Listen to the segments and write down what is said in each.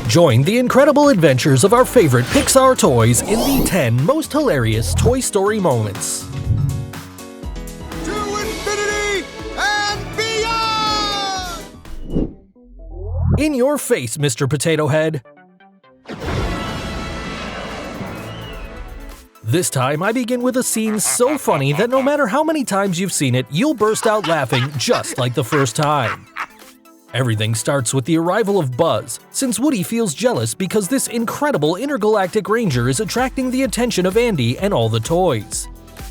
Join the incredible adventures of our favorite Pixar toys in the 10 most hilarious Toy Story moments. To infinity and beyond! In your face, Mr. Potato Head. This time, I begin with a scene so funny that no matter how many times you've seen it, you'll burst out laughing just like the first time. Everything starts with the arrival of Buzz, since Woody feels jealous because this incredible intergalactic ranger is attracting the attention of Andy and all the toys.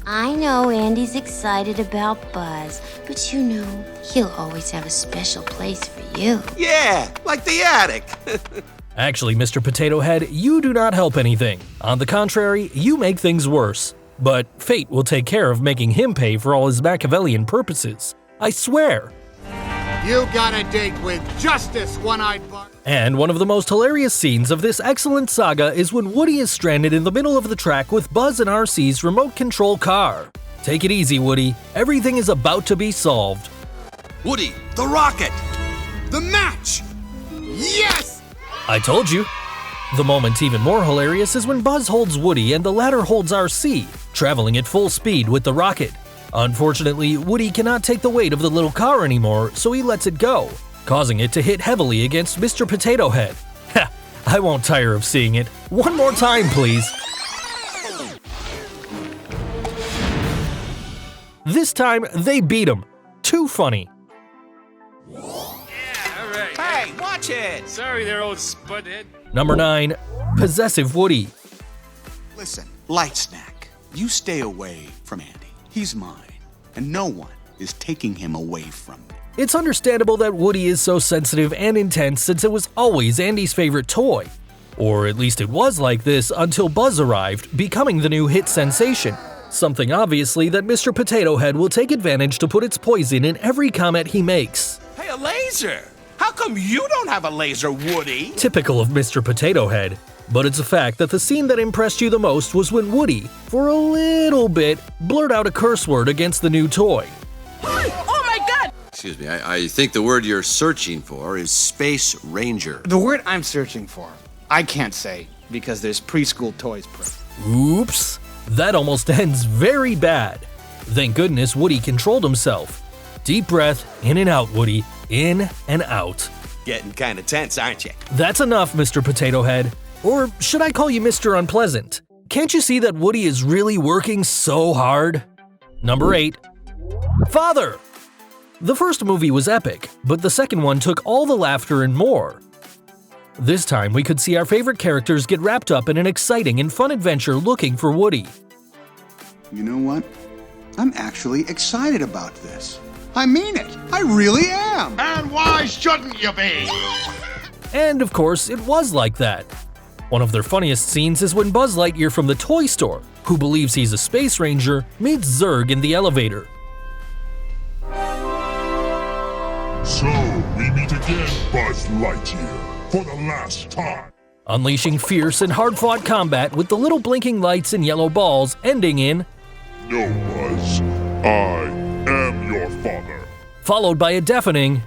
I know Andy's excited about Buzz, but you know, he'll always have a special place for you. Yeah, like the attic. Actually, Mr. Potato Head, you do not help anything. On the contrary, you make things worse. But fate will take care of making him pay for all his Machiavellian purposes. I swear. You got a date with Justice, One-Eyed Buck. And one of the most hilarious scenes of this excellent saga is when Woody is stranded in the middle of the track with Buzz and RC's remote control car. Take it easy, Woody. Everything is about to be solved. Woody, the rocket! The match! Yes! I told you. The moment even more hilarious is when Buzz holds Woody and the latter holds RC, traveling at full speed with the rocket. Unfortunately, Woody cannot take the weight of the little car anymore, so he lets it go, causing it to hit heavily against Mr. Potato Head. Ha! I won't tire of seeing it. One more time, please. This time, they beat him. Too funny. Hey, watch it! Sorry there, old spudhead. Number 9. Possessive Woody. Listen, Light Snack, you stay away from Andy. He's mine, and no one is taking him away from me. It's understandable that Woody is so sensitive and intense since it was always Andy's favorite toy. Or at least it was like this until Buzz arrived, becoming the new hit sensation. Something obviously that Mr. Potato Head will take advantage to put its poison in every comment he makes. Hey, a laser! How come you don't have a laser, Woody? Typical of Mr. Potato Head. But it's a fact that the scene that impressed you the most was when Woody, for a little bit, blurted out a curse word against the new toy. Oh my God! Excuse me, I think the word you're searching for is Space Ranger. The word I'm searching for, I can't say because there's preschool toys present. Oops. That almost ends very bad. Thank goodness Woody controlled himself. Deep breath, in and out, Woody. In and out. Getting kind of tense, aren't you? That's enough, Mr. Potato Head. Or should I call you Mr. Unpleasant? Can't you see that Woody is really working so hard? Number 8. Father! The first movie was epic, but the second one took all the laughter and more. This time we could see our favorite characters get wrapped up in an exciting and fun adventure looking for Woody. You know what? I'm actually excited about this. I mean it. I really am. And why shouldn't you be? And of course, it was like that. One of their funniest scenes is when Buzz Lightyear from the toy store, who believes he's a space ranger, meets Zurg in the elevator. So, we meet again, Buzz Lightyear, for the last time. Unleashing fierce and hard-fought combat with the little blinking lights and yellow balls ending in No, Buzz. I am your father. Followed by a deafening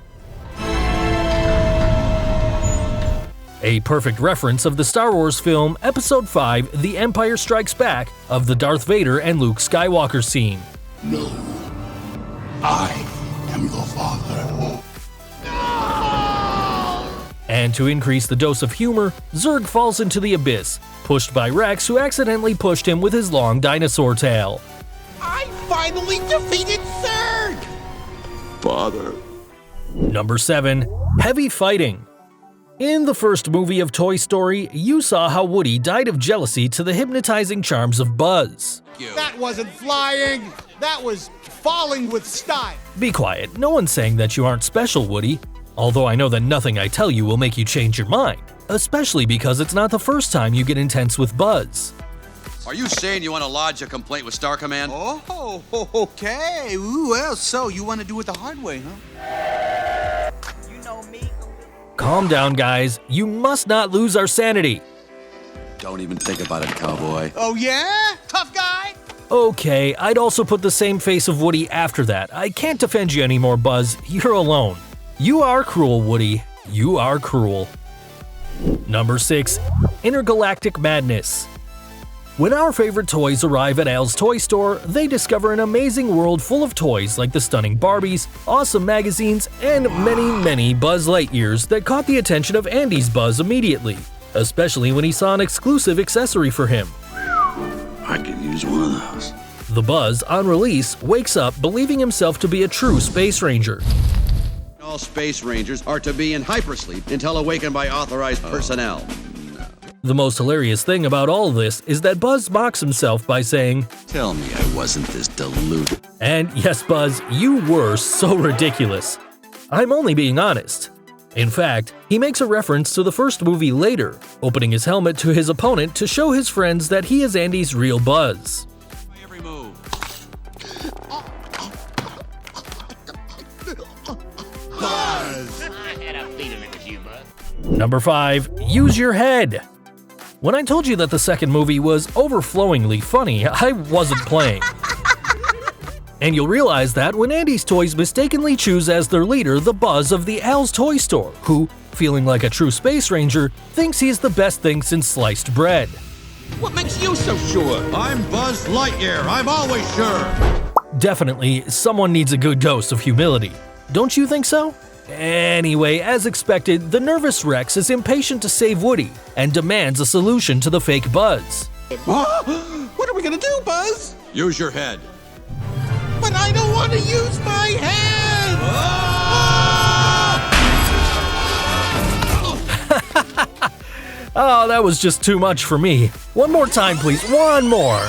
a perfect reference of the Star Wars film Episode 5, The Empire Strikes Back, of the Darth Vader and Luke Skywalker scene. No, I am your father. And to increase the dose of humor, Zurg falls into the abyss, pushed by Rex, who accidentally pushed him with his long dinosaur tail. I finally defeated Zurg! Father. Number 7. Heavy Fighting. In the first movie of Toy Story, you saw how Woody died of jealousy to the hypnotizing charms of Buzz. That wasn't flying. That was falling with style. Be quiet, no one's saying that you aren't special, Woody. Although I know that nothing I tell you will make you change your mind, especially because it's not the first time you get intense with Buzz. Are you saying you want to lodge a complaint with Star Command? Oh, okay. Ooh, well, so you want to do it the hard way, huh? You know me. Calm down, guys. You must not lose our sanity. Don't even think about it, cowboy. Oh, yeah? Tough guy? Okay, I'd also put the same face of Woody after that. I can't defend you anymore, Buzz. You're alone. You are cruel, Woody. You are cruel. Number 6. Intergalactic Madness. When our favorite toys arrive at Al's toy store, they discover an amazing world full of toys like the stunning Barbies, awesome magazines, and many Buzz Lightyears that caught the attention of Andy's Buzz immediately, especially when he saw an exclusive accessory for him. I could use one of those. The Buzz, on release, wakes up believing himself to be a true Space Ranger. All Space Rangers are to be in hypersleep until awakened by authorized personnel. The most hilarious thing about all this is that Buzz mocks himself by saying, Tell me I wasn't this deluded. and yes, Buzz, you were so ridiculous. I'm only being honest. In fact, he makes a reference to the first movie later, opening his helmet to his opponent to show his friends that he is Andy's real Buzz. Every move. Number 5. Use your head. When I told you that the second movie was overflowingly funny, I wasn't playing. And you'll realize that when Andy's toys mistakenly choose as their leader the Buzz of the Al's Toy Store, who, feeling like a true Space Ranger, thinks he's the best thing since sliced bread. What makes you so sure? I'm Buzz Lightyear. I'm always sure. Definitely, someone needs a good dose of humility. Don't you think so? Anyway, as expected, the nervous Rex is impatient to save Woody and demands a solution to the fake Buzz. What are we gonna do, Buzz? Use your head. But I don't want to use my head! Oh, that was just too much for me. One more time, please. One more.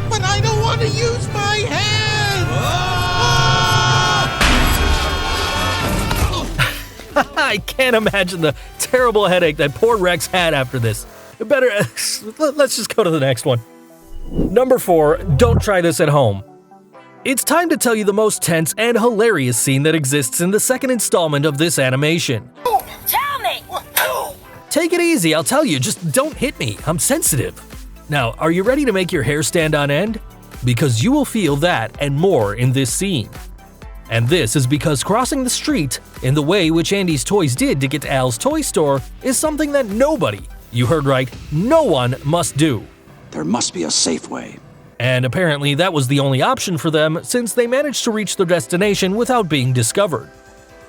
But I don't want to use my head! I can't imagine the terrible headache that poor Rex had after this. Better, let's just go to the next one. Number 4, don't try this at home. It's time to tell you the most tense and hilarious scene that exists in the second installment of this animation. Tell me! Take it easy, I'll tell you, just don't hit me, I'm sensitive. Now, are you ready to make your hair stand on end? Because you will feel that and more in this scene. And this is because crossing the street, in the way which Andy's toys did to get to Al's toy store, is something that nobody, you heard right, no one must do. There must be a safe way. And apparently that was the only option for them since they managed to reach their destination without being discovered.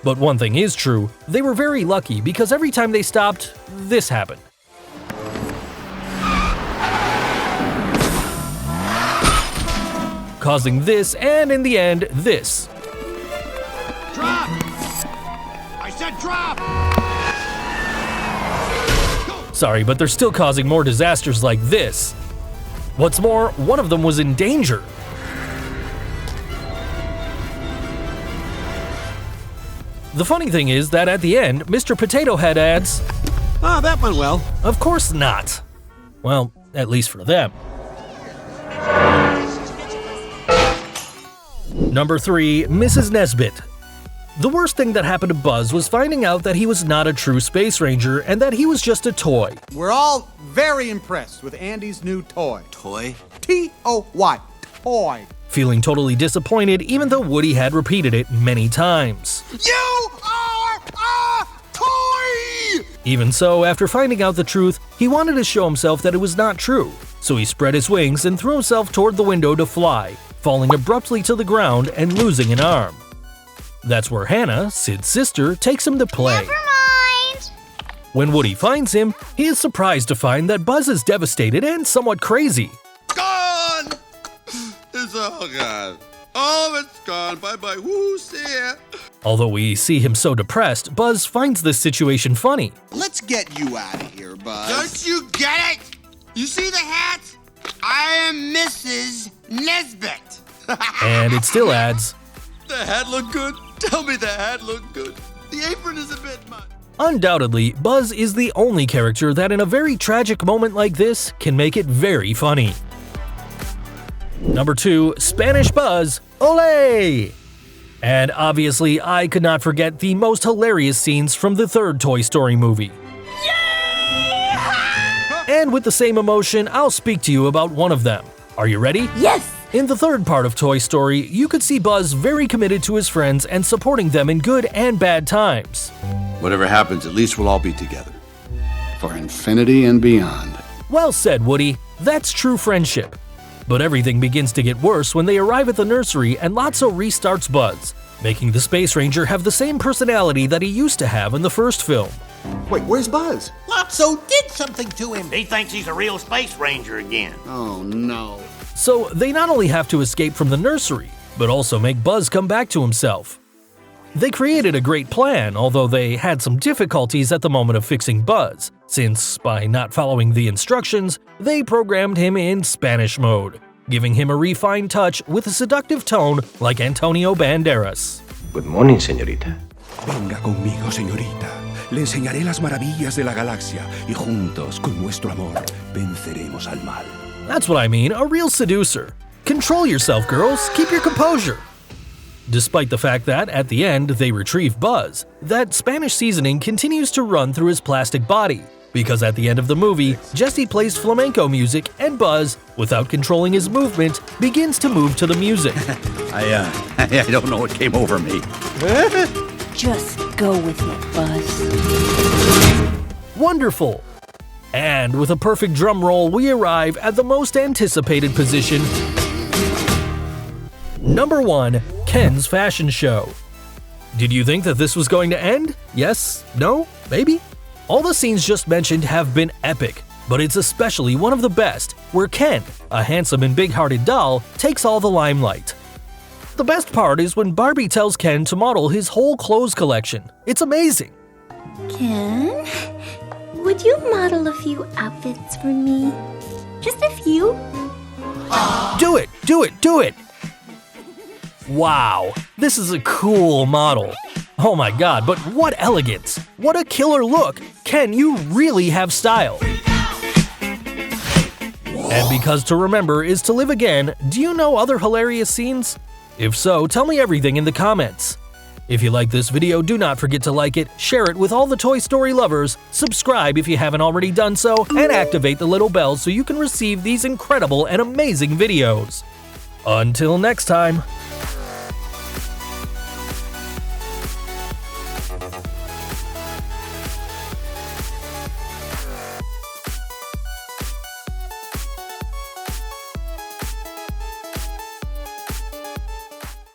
But one thing is true, they were very lucky because every time they stopped, this happened. Causing this, and in the end, this. Drop! I said drop! Sorry, but they're still causing more disasters like this. What's more, one of them was in danger. The funny thing is that at the end, Mr. Potato Head adds, Ah, that went well. "Of course not." Well, at least for them. Number 3, Mrs. Nesbit. The worst thing that happened to Buzz was finding out that he was not a true Space Ranger and that he was just a toy. We're all very impressed with Andy's new toy. Toy? T-O-Y. Toy. Feeling totally disappointed even though Woody had repeated it many times. You are a toy! Even so, after finding out the truth, he wanted to show himself that it was not true. So he spread his wings and threw himself toward the window to fly, falling abruptly to the ground and losing an arm. That's where Hannah, Sid's sister, takes him to play. Never mind. When Woody finds him, he is surprised to find that Buzz is devastated and somewhat crazy. Gone! It's all gone. All of it's gone. Bye-bye. Woo, see ya. Although we see him so depressed, Buzz finds this situation funny. Let's get you out of here, Buzz. Don't you get it? You see the hat? I am Mrs. Nesbit. And it still adds, The hat looked good. Tell me the hat looked good. The apron is a bit much. undoubtedly, Buzz is the only character that in a very tragic moment like this can make it very funny. Number 2, Spanish Buzz, Olé! And obviously, I could not forget the most hilarious scenes from the third Toy Story movie. And with the same emotion, I'll speak to you about one of them. Are you ready? Yes! In the third part of Toy Story, you could see Buzz very committed to his friends and supporting them in good and bad times. Whatever happens, at least we'll all be together. for infinity and beyond. Well said, Woody. That's true friendship. But everything begins to get worse when they arrive at the nursery and Lotso restarts Buzz, making the Space Ranger have the same personality that he used to have in the first film. Wait, where's Buzz? Lotso did something to him. He thinks he's a real space ranger again. Oh no. So they not only have to escape from the nursery, but also make Buzz come back to himself. They created a great plan, although they had some difficulties at the moment of fixing Buzz, since by not following the instructions, they programmed him in Spanish mode, giving him a refined touch with a seductive tone like Antonio Banderas. Good morning, señorita. Venga conmigo, señorita. Le enseñaré las maravillas de la galaxia y juntos, con nuestro amor, venceremos al mal. That's what I mean, a real seducer. Control yourself, girls. Keep your composure. Despite the fact that, at the end, they retrieve Buzz, that Spanish seasoning continues to run through his plastic body, because at the end of the movie, Jesse plays flamenco music and Buzz, without controlling his movement, begins to move to the music. I don't know what came over me. Just go with it, Buzz. Wonderful! And with a perfect drum roll, we arrive at the most anticipated position. Number 1. Ken's Fashion Show. Did you think that this was going to end? Yes? No? Maybe? All the scenes just mentioned have been epic, but it's especially one of the best, where Ken, a handsome and big-hearted doll, takes all the limelight. The best part is when Barbie tells Ken to model his whole clothes collection. It's amazing. Ken, would you model a few outfits for me? Just a few? Do it! Do it! Do it! Wow, this is a cool model. Oh my god, but what elegance! What a killer look! Ken, you really have style! And because to remember is to live again, do you know other hilarious scenes? If so, tell me everything in the comments. If you like this video, do not forget to like it, share it with all the Toy Story lovers, subscribe if you haven't already done so, and activate the little bell so you can receive these incredible and amazing videos. Until next time.